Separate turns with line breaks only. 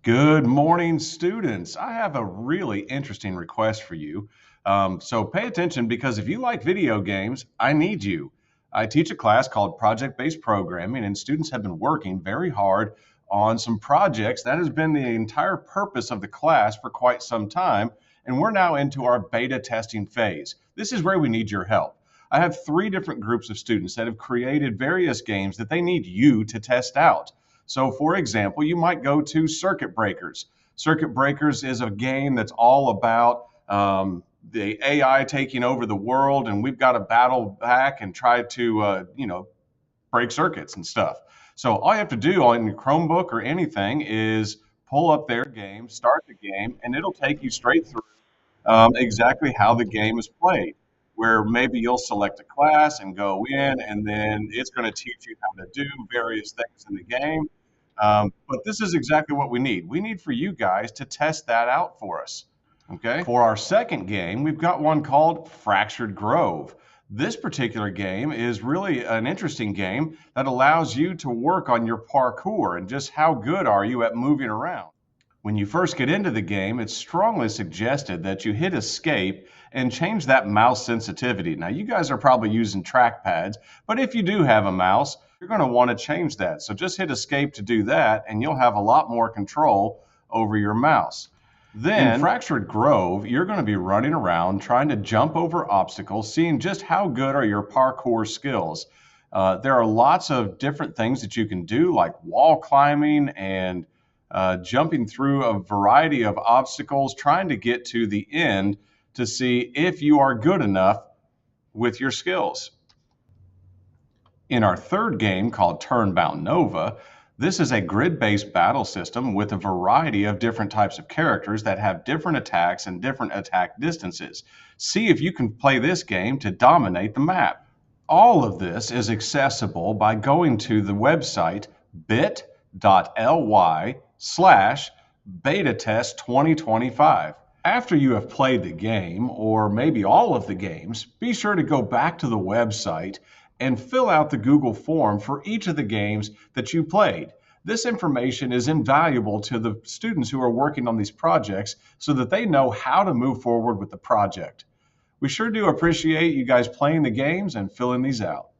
Good morning, students. I have a really interesting request for you. So pay attention because if you like video games, I need you. I teach a class called Project-Based Programming, and students have been working very hard on some projects. That has been the entire purpose of the class for quite some time, and we're now into our beta testing phase. This is where we need your help. I have three different groups of students that have created various games that they need you to test out. So, for example, you might go to Circuit Breakers. Circuit Breakers is a game that's all about the AI taking over the world, and we've got to battle back and try to, break circuits and stuff. So, all you have to do on your Chromebook or anything is pull up their game, start the game, and it'll take you straight through exactly how the game is played. Where maybe you'll select a class and go in, and then it's going to teach you how to do various things in the game. But this is exactly what we need. We need for you guys to test that out for us. Okay. For our second game, we've got one called Fractured Grove. This particular game is really an interesting game that allows you to work on your parkour and just how good are you at moving around. When you first get into the game, it's strongly suggested that you hit escape and change that mouse sensitivity. Now, you guys are probably using trackpads, but if you do have a mouse, you're going to want to change that. So just hit escape to do that, and you'll have a lot more control over your mouse. Then, in Fractured Grove, you're going to be running around trying to jump over obstacles, seeing just how good are your parkour skills. There are lots of different things that you can do, like wall climbing and jumping through a variety of obstacles, trying to get to the end to see if you are good enough with your skills. In our third game called Turnbound Nova, this is a grid-based battle system with a variety of different types of characters that have different attacks and different attack distances. See if you can play this game to dominate the map. All of this is accessible by going to the website bit.ly/betatest2025. After you have played the game, or maybe all of the games, be sure to go back to the website and fill out the Google form for each of the games that you played. This information is invaluable to the students who are working on these projects so that they know how to move forward with the project. We sure do appreciate you guys playing the games and filling these out.